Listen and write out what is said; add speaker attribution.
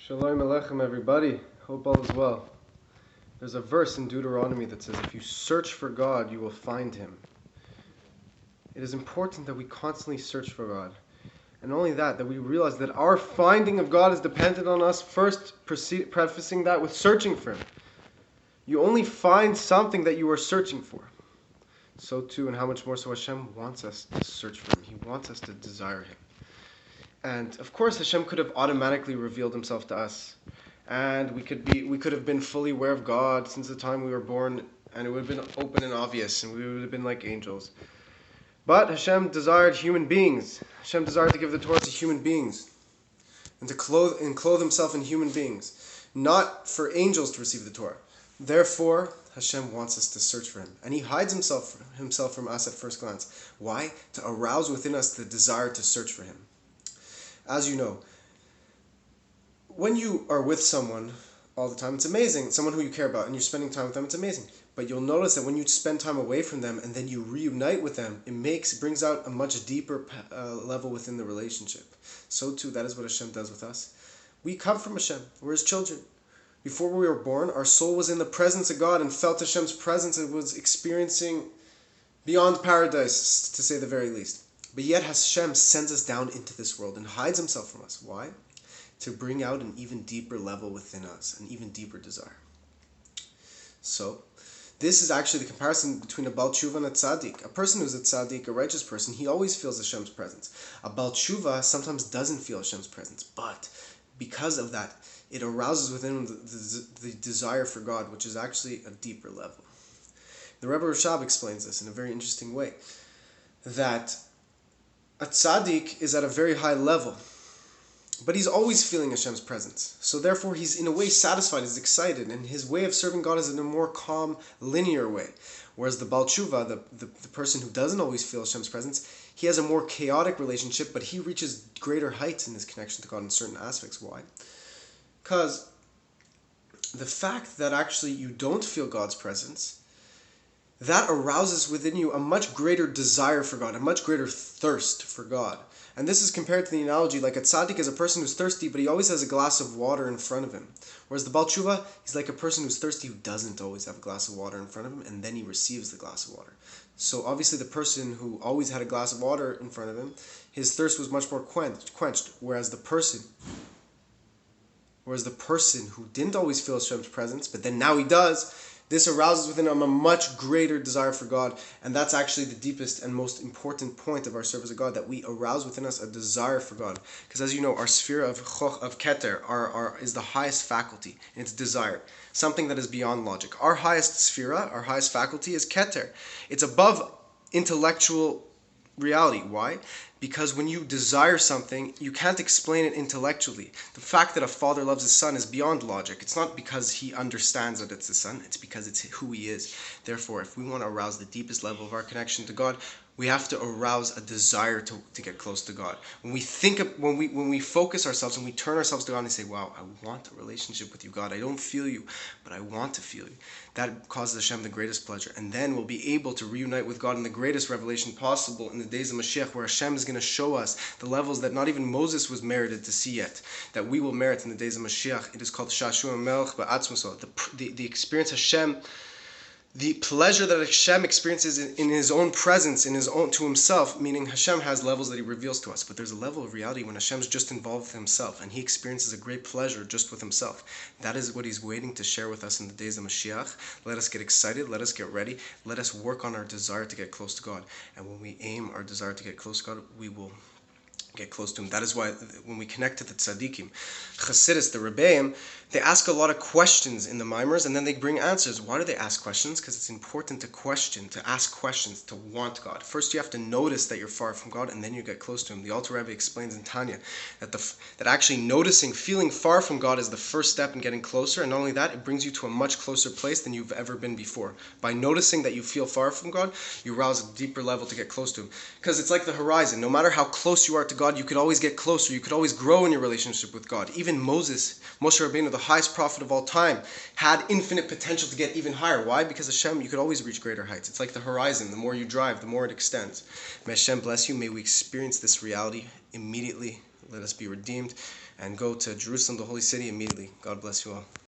Speaker 1: Shalom Aleichem, everybody. Hope all is well. There's a verse in Deuteronomy that says, if you search for God, you will find Him. It is important that we constantly search for God. And not only that we realize that our finding of God is dependent on us first prefacing that with searching for Him. You only find something that you are searching for. So too, and how much more so, Hashem wants us to search for Him. He wants us to desire Him. And of course, Hashem could have automatically revealed Himself to us, and we could have been fully aware of God since the time we were born, and it would have been open and obvious, and we would have been like angels. But Hashem desired human beings. Hashem desired to give the Torah to human beings, and to clothe Himself in human beings, not for angels to receive the Torah. Therefore, Hashem wants us to search for Him, and He hides Himself from us at first glance. Why? To arouse within us the desire to search for Him. As you know, when you are with someone all the time, it's amazing. Someone who you care about and you're spending time with them, it's amazing. But you'll notice that when you spend time away from them and then you reunite with them, it brings out a much deeper level within the relationship. So too, that is what Hashem does with us. We come from Hashem. We're His children. Before we were born, our soul was in the presence of God and felt Hashem's presence and was experiencing beyond paradise, to say the very least. But yet Hashem sends us down into this world and hides Himself from us. Why? To bring out an even deeper level within us, an even deeper desire. So, this is actually the comparison between a Baal Tshuva and a Tzaddik. A person who's a Tzaddik, a righteous person, he always feels Hashem's presence. A Baal Tshuva sometimes doesn't feel Hashem's presence, but because of that, it arouses within him the desire for God, which is actually a deeper level. The Rebbe Rashab explains this in a very interesting way, that a tzaddik is at a very high level, but he's always feeling Hashem's presence. So therefore he's in a way satisfied, he's excited, and his way of serving God is in a more calm, linear way. Whereas the Baal Tshuva, the person who doesn't always feel Hashem's presence, he has a more chaotic relationship, but he reaches greater heights in his connection to God in certain aspects. Why? Because the fact that actually you don't feel God's presence, that arouses within you a much greater desire for God, a much greater thirst for God. And this is compared to the analogy like a tzaddik is a person who's thirsty, but he always has a glass of water in front of him. Whereas the Baal Tshuva, he's like a person who's thirsty who doesn't always have a glass of water in front of him, and then he receives the glass of water. So obviously the person who always had a glass of water in front of him, his thirst was much more quenched, whereas the person who didn't always feel Hashem's presence, but then now he does, this arouses within him a much greater desire for God, and that's actually the deepest and most important point of our service of God, that we arouse within us a desire for God. Because as you know, our sphere of Keter is the highest faculty, and it's desire, something that is beyond logic. Our highest sphera, our highest faculty is Keter. It's above intellectual reality. Why? Because when you desire something, you can't explain it intellectually. The fact that a father loves his son is beyond logic. It's not because he understands that it's his son, it's because it's who he is. Therefore, if we want to arouse the deepest level of our connection to God, we have to arouse a desire to get close to God. When we focus ourselves and we turn ourselves to God and say, wow, I want a relationship with you, God. I don't feel you, but I want to feel you. That causes Hashem the greatest pleasure. And then we'll be able to reunite with God in the greatest revelation possible in the days of Moshiach, where Hashem is going to show us the levels that not even Moses was merited to see yet, that we will merit in the days of Moshiach. It is called Shashu Melech Ba'atzmaso. The experience Hashem, the pleasure that Hashem experiences in His own presence, to Himself, meaning Hashem has levels that He reveals to us, but there's a level of reality when Hashem's just involved with Himself, and He experiences a great pleasure just with Himself. That is what He's waiting to share with us in the days of Moshiach. Let us get excited, let us get ready, let us work on our desire to get close to God, and when we aim our desire to get close to God, we will get close to Him. That is why when we connect to the tzaddikim, Chassidus, the Rebbeim, they ask a lot of questions in the Mimers, and then they bring answers. Why do they ask questions? Because it's important to question, to ask questions, to want God. First, you have to notice that you're far from God, and then you get close to Him. The Alter Rebbe explains in Tanya that actually noticing, feeling far from God is the first step in getting closer, and not only that, it brings you to a much closer place than you've ever been before. By noticing that you feel far from God, you rouse a deeper level to get close to Him. Because it's like the horizon. No matter how close you are to God, you could always get closer. You could always grow in your relationship with God. Even Moshe Rabbeinu, the highest prophet of all time, had infinite potential to get even higher. Why? Because Hashem, you could always reach greater heights. It's like the horizon. The more you drive, the more it extends. May Hashem bless you. May we experience this reality immediately. Let us be redeemed. and go to Jerusalem, the holy city, immediately. God bless you all.